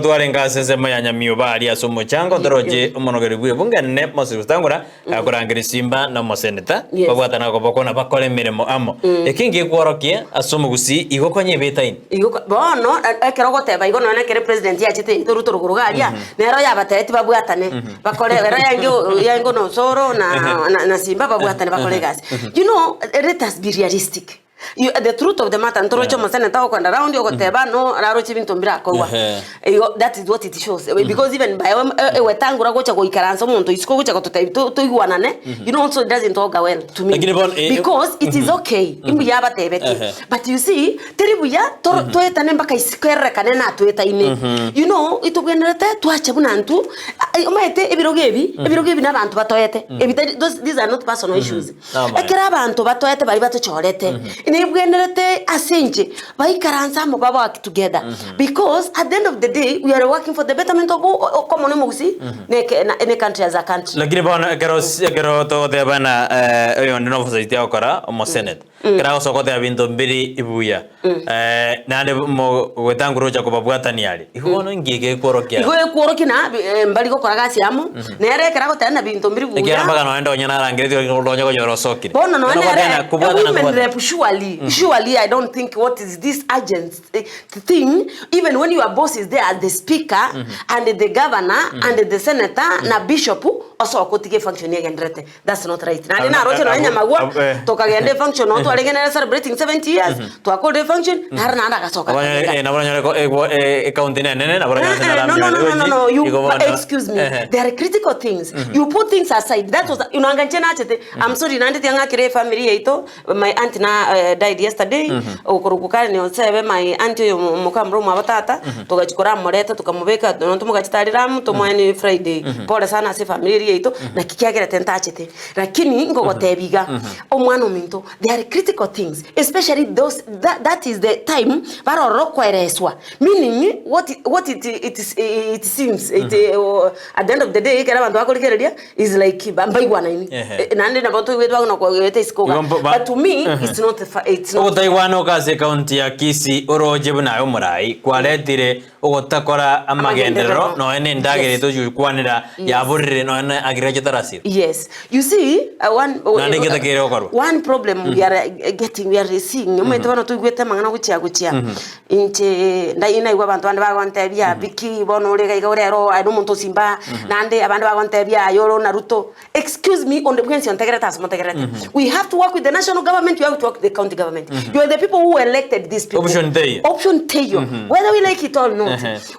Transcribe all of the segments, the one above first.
Twarenga sesema ya Nyamira ali asomo chango toroje umonogeri bwe bungane Moses Tangura akurangiri Simba na moseneta babwatana ko bokona bakole mirimo amo ekingi kworokie asomo Gusii igokonye betaini bono ekero goteba igo none kere president ya chite turuto rugurugaria nero yabatete babwatane bakole ero yango no soro na Simba babwatane bakole gasi. You know, let us be realistic. The truth of the matter, ntorocho moseneta okwenda round yogoteba no rarochi bintu mbira kwa. That is what it shows. Because even by wetangura gocha goikaranza omuntu isiko gocha to iguanane, you know, also it doesn't talk well to me. Because it is okay. Imbu yaba tebeke. But you see, teribuya toeta nembaka isikere kanena toeta ine. You know, itugenderete tuache bunantu. Omaete ebirogebi nabantu batoete. These are not personal issues. Ekera abantu batoete bari batochorete. Inebwenderete asenje baikaranza mo baba work together. Because at the end of the day we are working for the betterment of common Gusii ne country as a country. Lakini bwana kero to de bana no society okora mo senate. Kera soko de bintu mbiri ibuya. Nande mo wetanguru cha kubabwatani ali. Ihono ngige kworokia. Igo kworoki na mbali go koragasi amo. Nere kera go tana bintu mbiri buya. Kera baga no endo nyana rangire ndonyo go yorosoki. Bono no nere Surely, I don't think what is this urgent thing. Even when your boss is there as the speaker and the governor and the senator na bishop also kotige function yegendrete. That's not right. Na roche no nya magwa tokagende function no to alengene celebrating 70 years to akode function na nanda kasoka. Na bwana county nene na bwana no you excuse me. There are critical things. You put things aside. That was unanganche na chete. I'm sorry nandi tianga kire family yeito. My aunt na died yesterday. Okurukukane ni osebe my aunt yo mukamro mabatata tugachikora moreta tukamubeka tumugachitariram tumwani Friday. Pole sana se family yeito na kikiagera tentachete. Lakini ngogotebiga omwana ominto there are critical things, especially those that is the time baroro kwereswa, meaning what it seems at the end of the day kera bantu bakoligereria is like baigwana ini nande na bantu wetu na kwete iskoga, but to me it's not Taiwan kaze county ya Kisii oroje bunayo murai kwaletire ogotakora amagendero no ene ndagere to jukwanira yaburire no ene agiraje tarasi. Yes, you see one problem we are seeing umete bano tugwete mangana gucia inche ndaina igwa bantu bande bagwantebia biki bono urega igorero ado muntu Simba nande abande bagwantebia yoro Naruto. Excuse me, on the Gusii integratas montegrete. We have to work with the national government, you have to work with the county government. You are the people who elected these people. Option tayo. Whether we like it or not.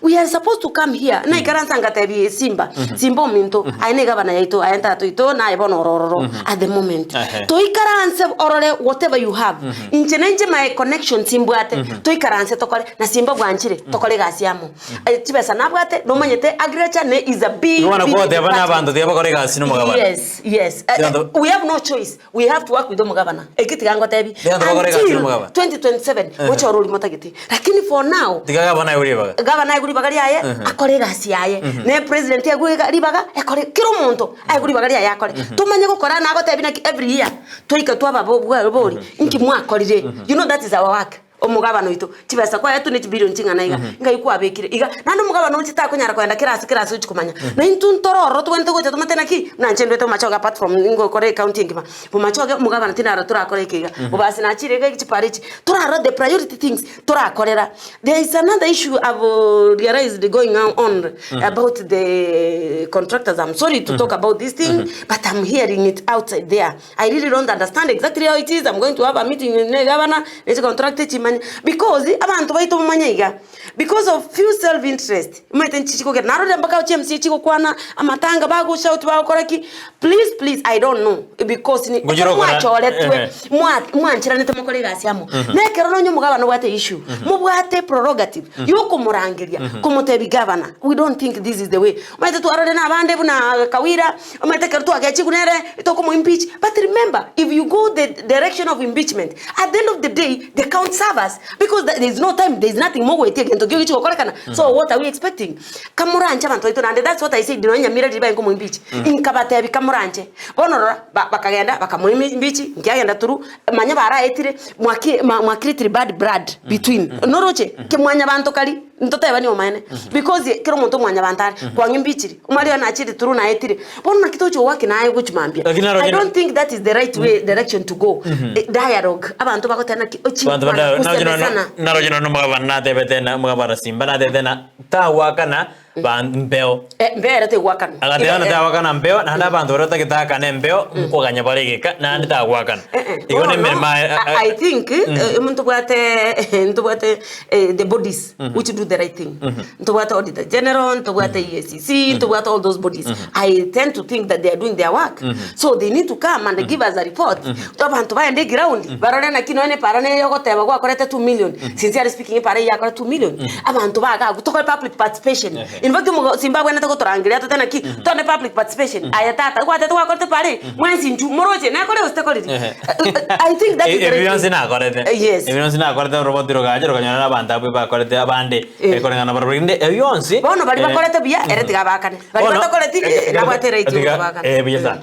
We are supposed to come here. Na ikaranza ngatebi Simba. Simba minto. Aine gavana yaito. Aenta to ito na ebono ororo. At the moment. To ikaranza orore whatever you have. Inche my connection Simbuate. To ikaranza tokole. Na Simba guanchire. Tokole gasiamo. Chibesa nabwate. No manyete agriculture ne is a big. You wanna go there? Bando there bakore gasi no magavana. Yes. We have no choice. We have to work with the governor. Ekiti gango tebi. 2027 wacha roli motagiti. Lakini for now gavana yuri bagari aye akore gasi aye ne president yaguri baga akore kiro muntu ayuri bagari aye akore tumanye gukora nago tebi na every year toika twaba bori inki mwakorire. You know that is our work. Omugabano ito kibasa kwa yetu ne billion tingana iga iko abekire iga nando mugabano utita kunyara kwenda kirasi uchikumanya na intu ntororo twente gocha tumatena ki na nchendo eto machoga apart from ngo kore county ngima bumachoga mugabano tinara turakore kiga ubasi na chirega kichiparichi turaro the priority things turakorera. There is another issue I've realized going on about the contractors. I'm sorry to talk about this thing but I'm hearing it outside there. I really don't understand exactly how it is. I'm going to have a meeting with the governor. Let's contract it because abantu baito mumanyiga because of few self interest mwete nchiko ke narode mbaka CMC chiko kwana amatanga bago shout bakoraki please I don't know because ni mwacholetwe mwanchira nete mukore gasiamo nekero no nyumugabano bwate issue mubwate prerogative yuko murangiria kumutebi governor. We don't think this is the way mwete tu arode na abande buna kawira mwete kertu agachi kunere itoko mu impeach. But remember, if you go the direction of impeachment, at the end of the day the count serve us because there is no time, there is nothing more we take into give it to Korakana. So what are we expecting? Kamuranche mantoito and that's what I said. No Nyamira diba nko mumbichi. Inkabate bikamuranche. Bonora bakagenda bakamumbichi ngiyagenda turu manya bara etire mwakritri bad blood between. Noroche ke mwanya bantu kali ntoteba ni omaene because kero muntu mwanya bantare kwa ngimbichiri umali na achiri turu na etiri bona kitocho wake na ayo guchimambia I don't think that is the right way direction to go dialogue abantu bakotana na rojino no magabana tebetena magabara Simba na tebetena ta wakana mbeo mbeo te wakana agatena ta wakana mbeo na handa bantu rota kitaka ne mbeo mkoganya baregeka na handa wakana igone mema I think muntu bwate the bodies which do the right thing muntu bwate auditor general muntu bwate EACC muntu bwate all those bodies I tend to think that they are doing their work so they need to come and give us a report to bantu baende ground barone na kino ene parane yogoteba kwa korete 2 million sincerely speaking pare ya korete 2 million abantu baga kutoka public participation in fact Simba bwana tako torangilia tena ki tone public participation ayatata kwa tatu korete pare mwenzi nju moroje na kore ustekoli I think that is everyone na korete yes everyone na korete robot rogaje roganyana na banda ba korete abande korengana barinde everyone bono bali bakorete bia eretiga bakane bali bakorete na batere itu bakane bisa